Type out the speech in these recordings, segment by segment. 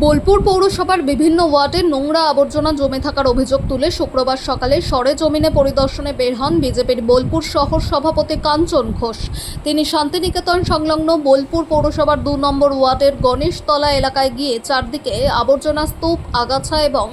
বোলপুর পৌরসভার বিভিন্ন ওয়ার্ডে নোংরা আবর্জনা জমে থাকার অভিযোগ তুলে শুক্রবার সকালে সরেজমিনে পরিদর্শনে বের হন বিজেপির বোলপুর শহর সভাপতি কাঞ্চন ঘোষ। তিনি শান্তিনিকেতন সংলগ্ন বোলপুর পৌরসভার 2 নম্বর ওয়ার্ডের গণেশতলা এলাকায় গিয়ে চারদিকে আবর্জনা স্তূপ, আগাছা এবং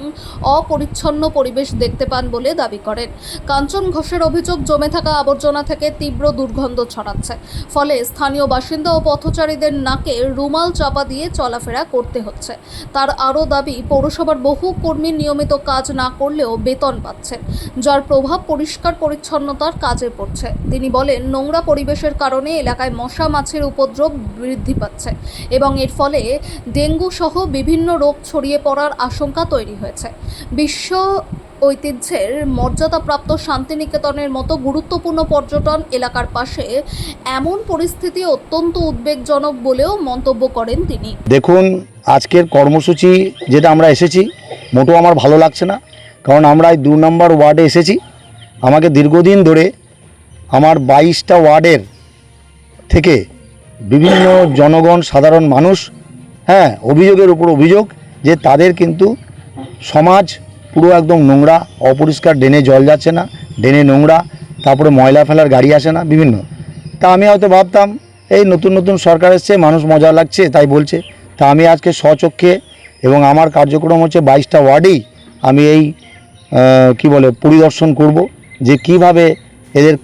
অপরিচ্ছন্ন পরিবেশ দেখতে পান বলে দাবি করেন। কাঞ্চন ঘোষের অভিযোগ, জমে থাকা আবর্জনা থেকে তীব্র দুর্গন্ধ ছড়াচ্ছে, ফলে স্থানীয় বাসিন্দা ও পথচারীদের নাকে রুমাল চাপা দিয়ে চলাফেরা করতে হচ্ছে। তার আরও দাবি, পৌরসভার বহু কর্মী নিয়মিত কাজ না করলেও বেতন পাচ্ছেন, যার প্রভাব পরিষ্কার পরিচ্ছন্নতার কাজে পড়ছে। তিনি বলেন, নোংরা পরিবেশের কারণে এলাকায় মশা মাছির উপদ্রব বৃদ্ধি পাচ্ছে এবং এর ফলে ডেঙ্গু সহ বিভিন্ন রোগ ছড়িয়ে পড়ার আশঙ্কা তৈরি হয়েছে। বিশ্ব ঐতিহ্যের মর্যাদাপ্রাপ্ত শান্তিনিকেতনের মতো গুরুত্বপূর্ণ পর্যটন এলাকার পাশে এমন পরিস্থিতি অত্যন্ত উদ্বেগজনক বলেও মন্তব্য করেন তিনি। দেখুন, আজকের কর্মসূচি যেটা আমরা এসেছি মোটেও আমার ভালো লাগছে না, কারণ আমরা এই 2 নম্বর ওয়ার্ডে এসেছি। আমাকে দীর্ঘদিন ধরে আমার 22টা ওয়ার্ডের থেকে বিভিন্ন জনগণ, সাধারণ মানুষ অভিযোগের উপর অভিযোগ যে তাদের কিন্তু সমাজ পুরো একদম নোংরা, অপরিষ্কার, ড্রেনে জল যাচ্ছে না, ড্রেনে নোংরা, তারপরে ময়লা ফেলার গাড়ি আসে না বিভিন্ন। তা আমি হয়তো ভাবতাম এই নতুন নতুন সরকার এসছে, মানুষ মজা লাগছে তাই বলছে। তা আমি আজকে স্বচক্ষে এবং আমার কার্যক্রম হচ্ছে 22টা ওয়ার্ডেই আমি এই পরিদর্শন করব যে কিভাবে এদের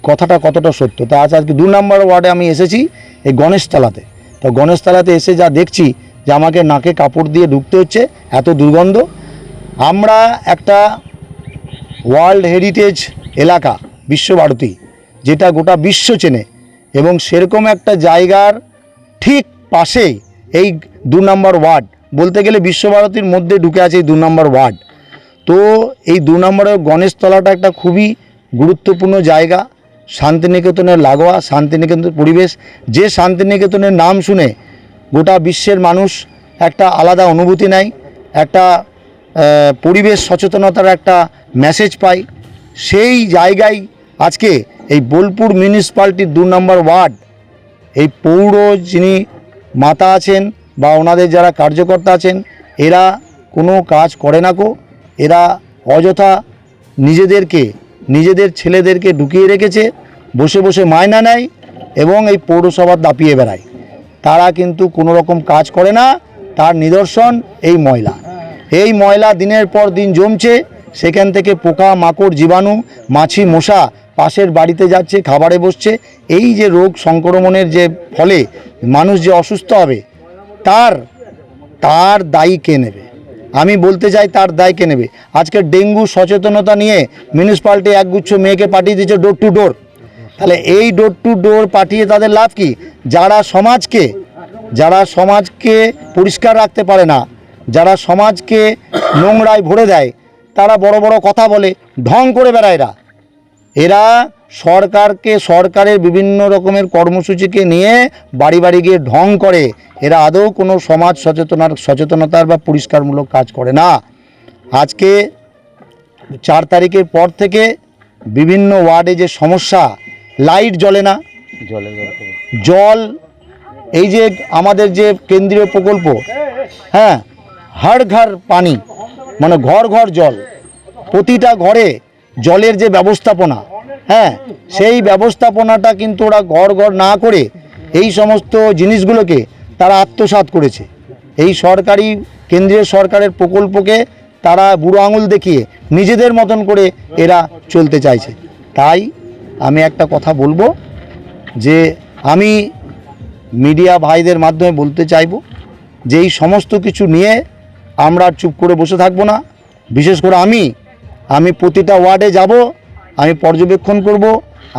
কথাটা কতটা সত্য। তা আজকে 2 নম্বর ওয়ার্ডে আমি এসেছি এই গণেশতলাতে। তো গণেশতলাতে এসে যা দেখছি যে আমাকে নাকে কাপড় দিয়ে ঢুকতে হচ্ছে, এত দুর্গন্ধ। আমরা একটা ওয়ার্ল্ড হেরিটেজ এলাকা, বিশ্বভারতী, যেটা গোটা বিশ্ব চেনে, এবং সেরকম একটা জায়গার ঠিক পাশেই এই 2 নম্বর ওয়ার্ড, বলতে গেলে বিশ্বভারতীর মধ্যে ঢুকে আছে এই 2 নম্বর ওয়ার্ড। তো এই 2 নম্বরের গণেশতলাটা একটা খুবই গুরুত্বপূর্ণ জায়গা, শান্তিনিকেতনের লাগোয়া, শান্তিনিকেতনের পরিবেশ। যে শান্তিনিকেতনের নাম শুনে গোটা বিশ্বের মানুষ একটা আলাদা অনুভূতি নেয়, একটা পরিবেশ সচেতনতার একটা মেসেজ পায়। সেই জায়গায় আজকে এই বোলপুর মিউনিসিপ্যালিটির 2 নম্বর ওয়ার্ড, এই পৌর যিনি মাতা আছেন বা ওনাদের যারা কার্যকর্তা আছেন, এরা কোনো কাজ করে না গো। এরা অযথা নিজেদের ছেলেদেরকে ঢুকিয়ে রেখেছে, বসে বসে মায়না নেয় এবং এই পৌরসভা দাপিয়ে বেড়ায়। তারা কিন্তু কোনো রকম কাজ করে না। তার নিদর্শন এই ময়লা দিনের পর দিন জমছে, সেখান থেকে পোকা মাকড়, জীবাণু, মাছি, মশা পাশের বাড়িতে যাচ্ছে, খাবারে বসছে। এই যে রোগ সংক্রমণের যে ফলে মানুষ যে অসুস্থ হবে, তার দায়ী কে নেবে? আমি বলতে চাই, তার দায় কে নেবে? আজকে ডেঙ্গু সচেতনতা নিয়ে মিউনিসিপ্যালিটি একগুচ্ছ মেয়েকে পাঠিয়ে দিচ্ছে ডোর টু ডোর। তাহলে এই ডোর টু ডোর পাঠিয়ে তাদের লাভ কি? যারা সমাজকে পরিষ্কার রাখতে পারে না, যারা সমাজকে নোংরায় ভরে দেয়, তারা বড় বড় কথা বলে, ঢং করে বেড়ায়। এরা সরকারের বিভিন্ন রকমের কর্মসূচিকে নিয়ে বাড়ি বাড়ি গিয়ে ঢং করে। এরা আদৌ কোনো সমাজ সচেতনতার বা পরিষ্কারমূলক কাজ করে না। আজকে 4 তারিখের পর থেকে বিভিন্ন ওয়ার্ডে যে সমস্যা, লাইট জ্বলে না, জল, এই যে আমাদের যে কেন্দ্রীয় প্রকল্প, হর ঘর পানি, মানে ঘর ঘর জল, প্রতিটা ঘরে জলের যে ব্যবস্থাপনা, সেই ব্যবস্থাপনাটা কিন্তু ওরা ঘর ঘর না করে এই সমস্ত জিনিসগুলোকে তারা আত্মসাৎ করেছে। এই কেন্দ্রীয় সরকারের প্রকল্পকে তারা বুড়ো আঙুল দেখিয়ে নিজেদের মতন করে এরা চলতে চাইছে। তাই আমি একটা কথা বলবো, যে আমি মিডিয়া ভাইদের মাধ্যমে বলতে চাইব যে এই সমস্ত কিছু নিয়ে আমরা চুপ করে বসে থাকবো না। বিশেষ করে আমি প্রতিটা ওয়ার্ডে যাব, আমি পর্যবেক্ষণ করব।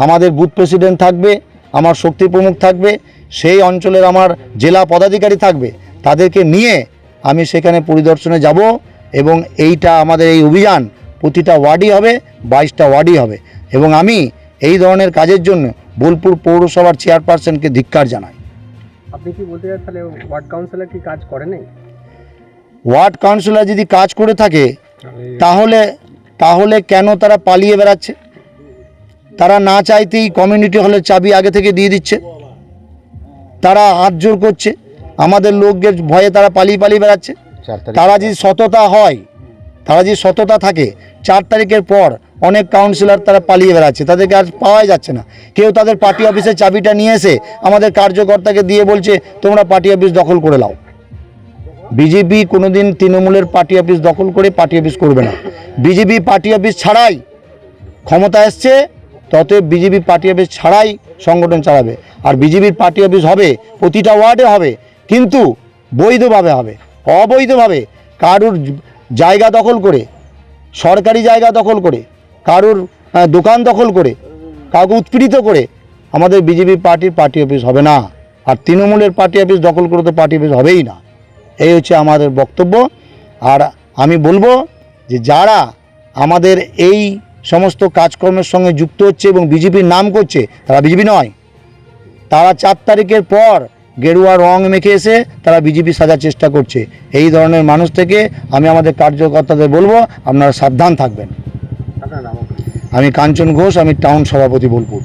আমাদের বুথ প্রেসিডেন্ট থাকবে, আমার শক্তি প্রমুখ থাকবে, সেই অঞ্চলের আমার জেলা পদাধিকারী থাকবে, তাদেরকে নিয়ে আমি সেখানে পরিদর্শনে যাব। এবং এইটা আমাদের এই অভিযান প্রতিটা ওয়ার্ডই হবে, 22টা ওয়ার্ডই হবে। এবং আমি এই ধরনের কাজের জন্য বোলপুর পৌরসভার চেয়ারপারসনকে ধিক্কার জানাই। আপনি কি বলতে চান, তাহলে ওয়ার্ড কাউন্সিলর কি কাজ করে নাই? ওয়ার্ড কাউন্সিলর যদি কাজ করে থাকে তাহলে কেন তারা পালিয়ে বেড়াচ্ছে? তারা না চাইতেই কমিউনিটি হলের চাবি আগে থেকে দিয়ে দিচ্ছে, তারা হাত জোর করছে, আমাদের লোকদের ভয়ে তারা পালিয়ে বেড়াচ্ছে। তারা যদি সততা হয়, তারা যদি সততা থাকে, 4 তারিখের পর অনেক কাউন্সিলর তারা পালিয়ে বেড়াচ্ছে, তাদেরকে আর পাওয়াই যাচ্ছে না। কেউ তাদের পার্টি অফিসের চাবিটা নিয়ে এসে আমাদের কার্যকর্তাকে দিয়ে বলছে তোমরা পার্টি অফিস দখল করে নাও। বিজেপি কোনোদিন তৃণমূলের পার্টি অফিস দখল করে পার্টি অফিস করবে না। বিজেপি পার্টি অফিস ছাড়াই ক্ষমতা এসছে, ততএব বিজেপি পার্টি অফিস ছাড়াই সংগঠন চালাবে। আর বিজেপির পার্টি অফিস হবে প্রতিটা ওয়ার্ডে হবে, কিন্তু বৈধভাবে হবে। অবৈধভাবে কারুর জায়গা দখল করে, সরকারি জায়গা দখল করে, কারুর দোকান দখল করে, কাউকে উৎপীড়িত করে আমাদের বিজেপি পার্টির পার্টি অফিস হবে না। আর তৃণমূলের পার্টি অফিস দখল করে তো পার্টি অফিস হবেই না। এই হচ্ছে আমাদের বক্তব্য। আর আমি বলবো যে যারা আমাদের এই সমস্ত কাজকর্মের সঙ্গে যুক্ত হচ্ছে এবং বিজেপির নাম করছে, তারা বিজেপি নয়। তারা 4 তারিখের পর গেরুয়া রং মেখে এসে তারা বিজেপি সাজার চেষ্টা করছে। এই ধরনের মানুষ থেকে আমি আমাদের কার্যকর্তাদের বলবো আপনারা সাবধান থাকবেন। আপনার নাম? আমি কাঞ্চন ঘোষ, আমি টাউন সভাপতি বোলপুর।